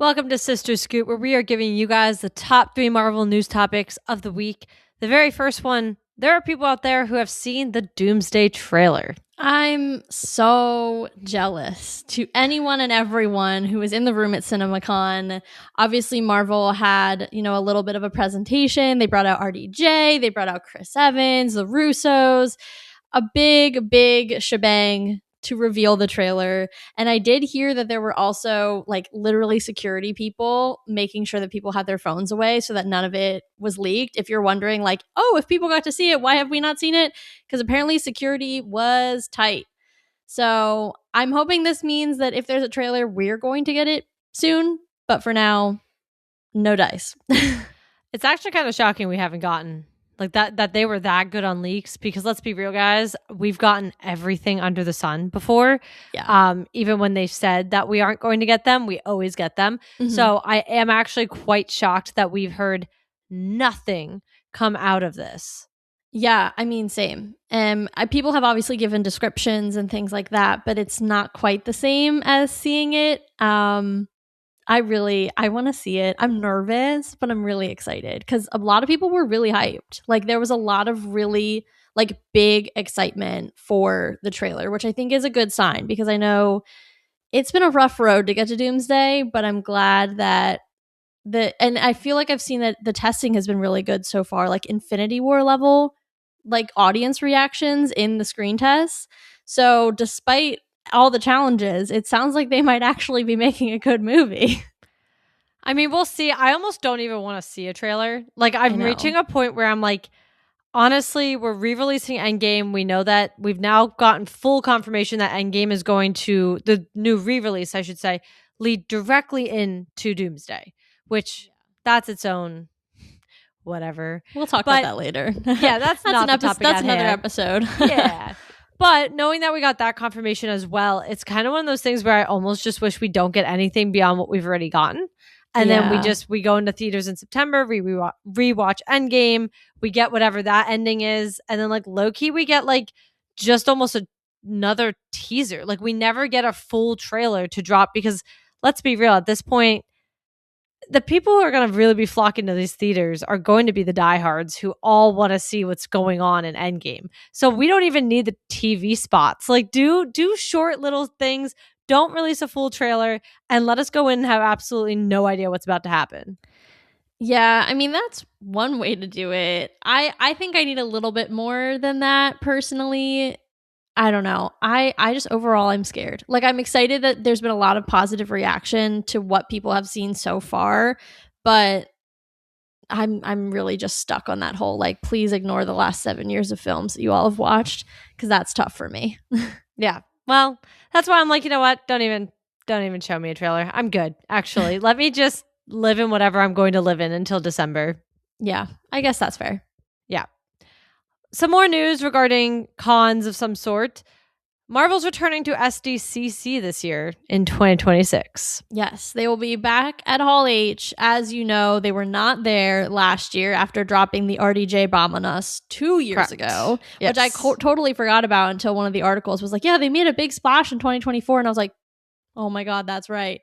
Welcome to Sister Scoop, where we are giving you guys the top 3 Marvel news topics of the week. The very first one, there are people out there who have seen the Doomsday trailer. I'm so jealous to anyone and everyone who was in the room at CinemaCon. Obviously, Marvel had, a little bit of a presentation. They brought out RDJ, they brought out Chris Evans, the Russos, a big shebang to reveal the trailer. And I did hear that there were also literally security people making sure that people had their phones away so that none of it was leaked. If you're wondering if people got to see it, why have we not seen it? Because apparently security was tight. So I'm hoping this means that if there's a trailer, we're going to get it soon. But for now, no dice. It's actually kind of shocking we haven't gotten that they were that good on leaks, because let's be real, guys, we've gotten everything under the sun before. Yeah. Even when they said that we aren't going to get them, we always get them. Mm-hmm. So I am actually quite shocked that we've heard nothing come out of this. Yeah, I mean, same. People have obviously given descriptions and things like that, but it's not quite the same as seeing it. I want to see it. I'm nervous, but I'm really excited because a lot of people were really hyped. There was a lot of really big excitement for the trailer, which I think is a good sign, because I know it's been a rough road to get to Doomsday, but I'm glad that and I feel like I've seen that the testing has been really good so far, Infinity War level, audience reactions in the screen tests. So despite all the challenges, it sounds like they might actually be making a good movie. I mean, we'll see. I almost don't even want to see a trailer. I'm reaching a point where I'm honestly, we're re-releasing Endgame. We know that we've now gotten full confirmation that Endgame is going to, the new re-release, I should say, lead directly into Doomsday, which that's its own whatever. We'll talk about that later. Yeah, that's not the topic. That's another episode. Yeah. But knowing that we got that confirmation as well, it's kind of one of those things where I almost just wish we don't get anything beyond what we've already gotten. And then we go into theaters in September, we rewatch Endgame, we get whatever that ending is, and then low-key we get just almost another teaser. We never get a full trailer to drop, because let's be real, at this point, the people who are going to really be flocking to these theaters are going to be the diehards who all want to see what's going on in Endgame. So we don't even need the TV spots. Do short little things. Don't release a full trailer and let us go in and have absolutely no idea what's about to happen. Yeah, I mean, that's one way to do it. I think I need a little bit more than that personally. I don't know. I just overall, I'm scared. I'm excited that there's been a lot of positive reaction to what people have seen so far, but I'm really just stuck on that whole please ignore the last 7 years of films that you all have watched, because that's tough for me. Yeah. Well, that's why I'm you know what? Don't even show me a trailer. I'm good, actually. Let me just live in whatever I'm going to live in until December. Yeah, I guess that's fair. Yeah. Some more news regarding cons of some sort. Marvel's returning to SDCC this year in 2026. Yes, they will be back at Hall H. As you know, they were not there last year after dropping the RDJ bomb on us 2 years ago, yes. Which I totally forgot about until one of the articles was yeah, they made a big splash in 2024. And I was like, oh my God, that's right.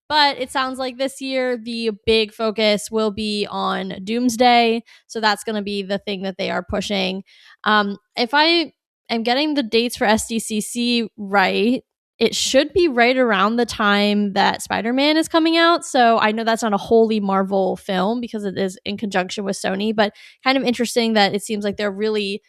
But it sounds like this year, the big focus will be on Doomsday. So that's going to be the thing that they are pushing. If I am getting the dates for SDCC right, it should be right around the time that Spider-Man is coming out. So I know that's not a wholly Marvel film because it is in conjunction with Sony, but kind of interesting that it seems like they're really,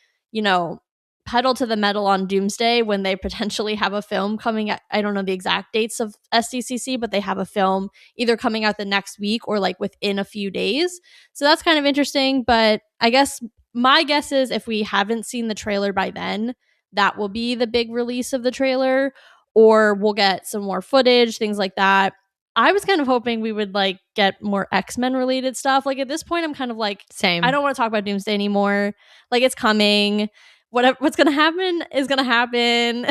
pedal to the metal on Doomsday when they potentially have a film coming out. I don't know the exact dates of SDCC, but they have a film either coming out the next week or within a few days. So that's kind of interesting. But I guess my guess is if we haven't seen the trailer by then, that will be the big release of the trailer, or we'll get some more footage, things like that. I was kind of hoping we would get more X-Men related stuff. At this point, I'm kind of same. I don't want to talk about Doomsday anymore. It's coming. What's going to happen is going to happen.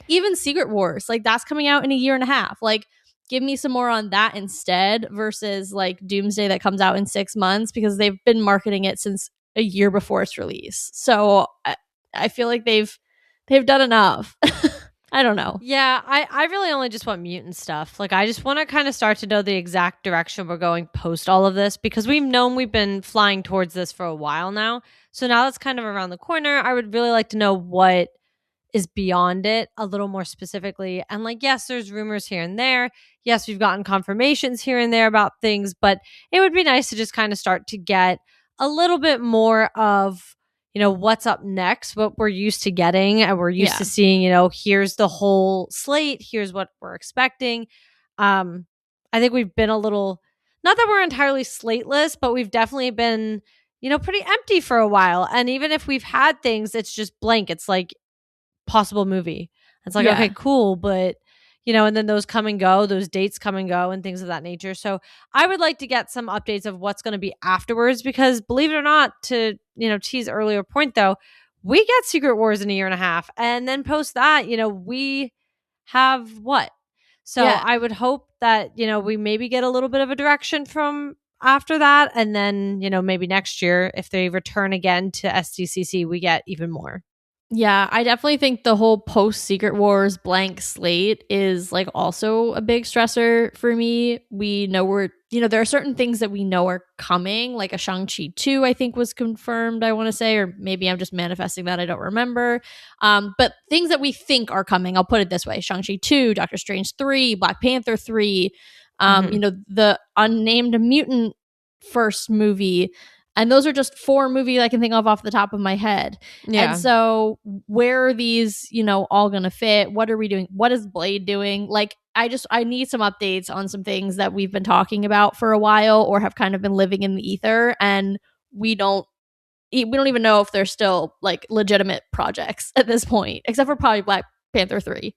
Even Secret Wars, that's coming out in a year and a half. Give me some more on that instead versus Doomsday that comes out in 6 months, because they've been marketing it since a year before its release. So I feel like they've done enough. I don't know. Yeah, I really only just want mutant stuff. Like, I just want to kind of start to know the exact direction we're going post all of this, because we've known we've been flying towards this for a while now. So now that's kind of around the corner. I would really like to know what is beyond it a little more specifically. And like, yes, there's rumors here and there. Yes, we've gotten confirmations here and there about things, but it would be nice to just kind of start to get a little bit more of, what's up next, what we're used to getting, and we're used to seeing, here's the whole slate, here's what we're expecting. I think we've been a little, not that we're entirely slateless, but we've definitely been, pretty empty for a while. And even if we've had things, it's just blank. It's like possible movie. It's like, okay, cool, but and then those come and go, those dates come and go and things of that nature. So I would like to get some updates of what's going to be afterwards, because believe it or not, to tease earlier point though, we get Secret Wars in a year and a half, and then post that, we have what? So I would hope that we maybe get a little bit of a direction from after that, and then maybe next year, if they return again to SDCC, we get even more. Yeah, I definitely think the whole post Secret Wars blank slate is like also a big stressor for me. We know there are certain things that we know are coming, like a Shang-Chi 2, I think was confirmed, I want to say, or maybe I'm just manifesting that, I don't remember. But things that we think are coming, I'll put it this way: Shang-Chi 2, Doctor Strange 3, Black Panther 3, the unnamed mutant first movie. And those are just 4 movies I can think of off the top of my head. Yeah. And so where are these, all going to fit? What are we doing? What is Blade doing? Like, I need some updates on some things that we've been talking about for a while, or have kind of been living in the ether. And we don't even know if they're still like legitimate projects at this point, except for probably Black Panther 3.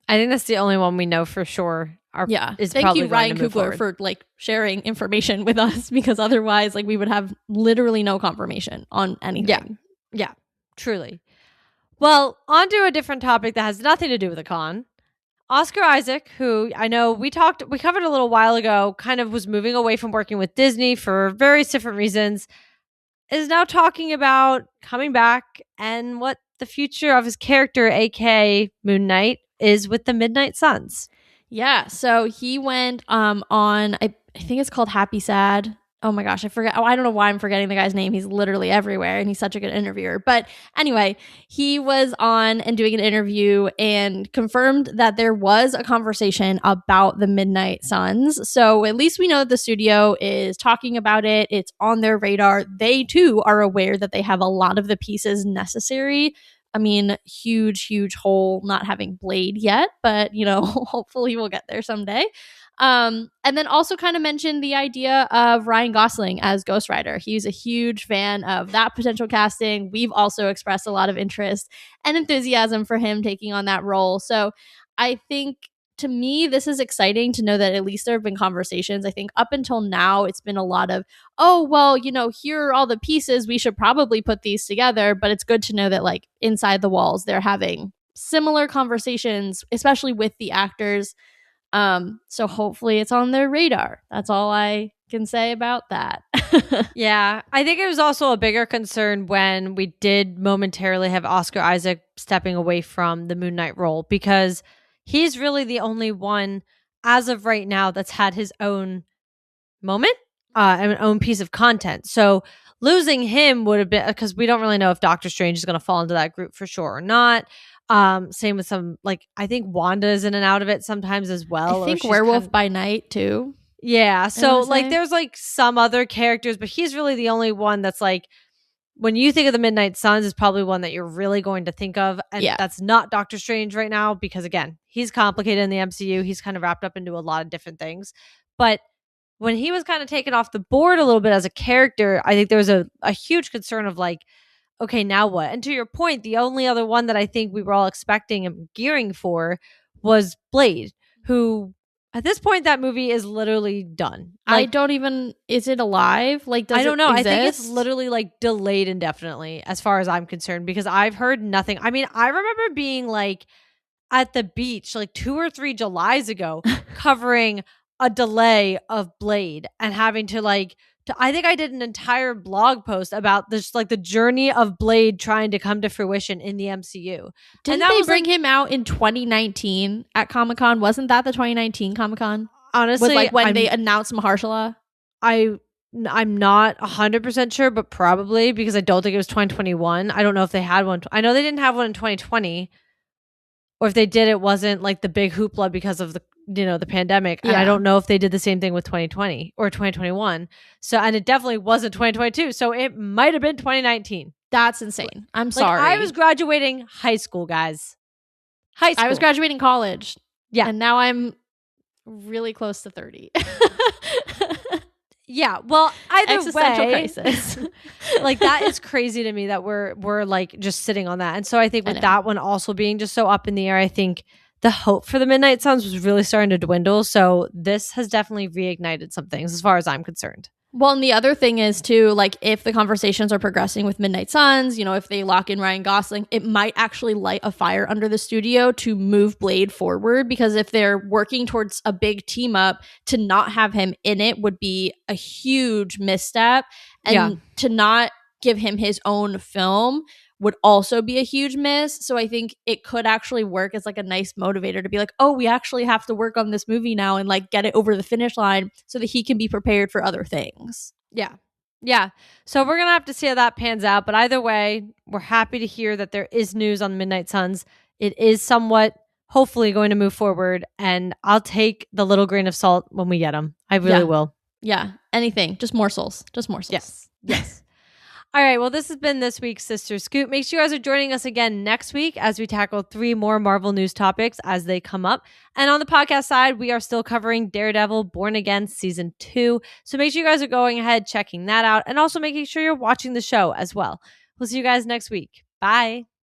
I think that's the only one we know for sure. Thank you, Ryan Coogler, for like sharing information with us, because otherwise, like, we would have literally no confirmation on anything. Yeah, truly. Well, on to a different topic that has nothing to do with the con. Oscar Isaac, who I know we covered a little while ago, kind of was moving away from working with Disney for various different reasons, is now talking about coming back and what the future of his character, aka Moon Knight, is with the Midnight Suns. Yeah, so he went on, I think it's called Happy Sad. Oh my gosh, I forget. I don't know why I'm forgetting the guy's name. He's literally everywhere, and he's such a good interviewer. But anyway, he was on and doing an interview and confirmed that there was a conversation about the Midnight Suns. So at least we know that the studio is talking about it. It's on their radar. They too are aware that they have a lot of the pieces necessary. I mean, huge hole not having Blade yet, but, hopefully we'll get there someday. And then also kind of mentioned the idea of Ryan Gosling as Ghost Rider. He's a huge fan of that potential casting. We've also expressed a lot of interest and enthusiasm for him taking on that role. So I think, to me, this is exciting to know that at least there have been conversations. I think up until now, it's been a lot of, oh, well, here are all the pieces. We should probably put these together. But it's good to know that, like, inside the walls, they're having similar conversations, especially with the actors. So hopefully it's on their radar. That's all I can say about that. Yeah, I think it was also a bigger concern when we did momentarily have Oscar Isaac stepping away from the Moon Knight role, because he's really the only one as of right now that's had his own moment and an own piece of content. So losing him would have been, because we don't really know if Doctor Strange is going to fall into that group for sure or not. Same with some, like, I think Wanda is in and out of it sometimes as well. I think Werewolf by Night too. Yeah. So like there's like some other characters, but he's really the only one that's like, when you think of the Midnight Suns, is probably one that you're really going to think of. And that's not Doctor Strange right now, because again, he's complicated in the MCU. He's kind of wrapped up into a lot of different things. But when he was kind of taken off the board a little bit as a character, I think there was a huge concern of like, okay, now what? And to your point, the only other one that I think we were all expecting and gearing for was Blade, who at this point, that movie is literally done. Like, I don't even, is it alive? Like, does I don't know. Exist? I think it's literally like delayed indefinitely as far as I'm concerned, because I've heard nothing. I mean, I remember being like at the beach like 2 or 3 Julys ago covering a delay of Blade and having to like I think I did an entire blog post about this, like the journey of Blade trying to come to fruition in the MCU. Didn't they bring him out in 2019 at Comic-Con? Wasn't that the 2019 Comic-Con? Honestly, with like when they announced Mahershala? I'm not 100% sure, but probably, because I don't think it was 2021. I don't know if they had one. I know they didn't have one in 2020, or if they did, it wasn't like the big hoopla because of the pandemic. And I don't know if they did the same thing with 2020 or 2021. So, and it definitely wasn't 2022. So it might have been 2019. That's insane. I'm sorry. I was graduating high school, guys. High school. I was graduating college. Yeah. And now I'm really close to 30. Yeah, well, either existential way, crisis. Like that is crazy to me that we're like just sitting on that. And so I think with that one also being just so up in the air, I think the hope for the Midnight Suns was really starting to dwindle. So this has definitely reignited some things as far as I'm concerned. Well, and the other thing is too, like if the conversations are progressing with Midnight Suns, if they lock in Ryan Gosling, it might actually light a fire under the studio to move Blade forward, because if they're working towards a big team up, to not have him in it would be a huge misstep. And to not give him his own film would also be a huge miss. So I think it could actually work as like a nice motivator to be like, oh, we actually have to work on this movie now and like get it over the finish line so that he can be prepared for other things. Yeah. Yeah. So we're going to have to see how that pans out. But either way, we're happy to hear that there is news on Midnight Suns. It is somewhat hopefully going to move forward. And I'll take the little grain of salt when we get them. I really will. Yeah. Anything. Just morsels. Just morsels. Yes. Yes. All right, well, this has been this week's Sister Scoop. Make sure you guys are joining us again next week as we tackle 3 more Marvel news topics as they come up. And on the podcast side, we are still covering Daredevil Born Again Season 2. So make sure you guys are going ahead, checking that out, and also making sure you're watching the show as well. We'll see you guys next week. Bye.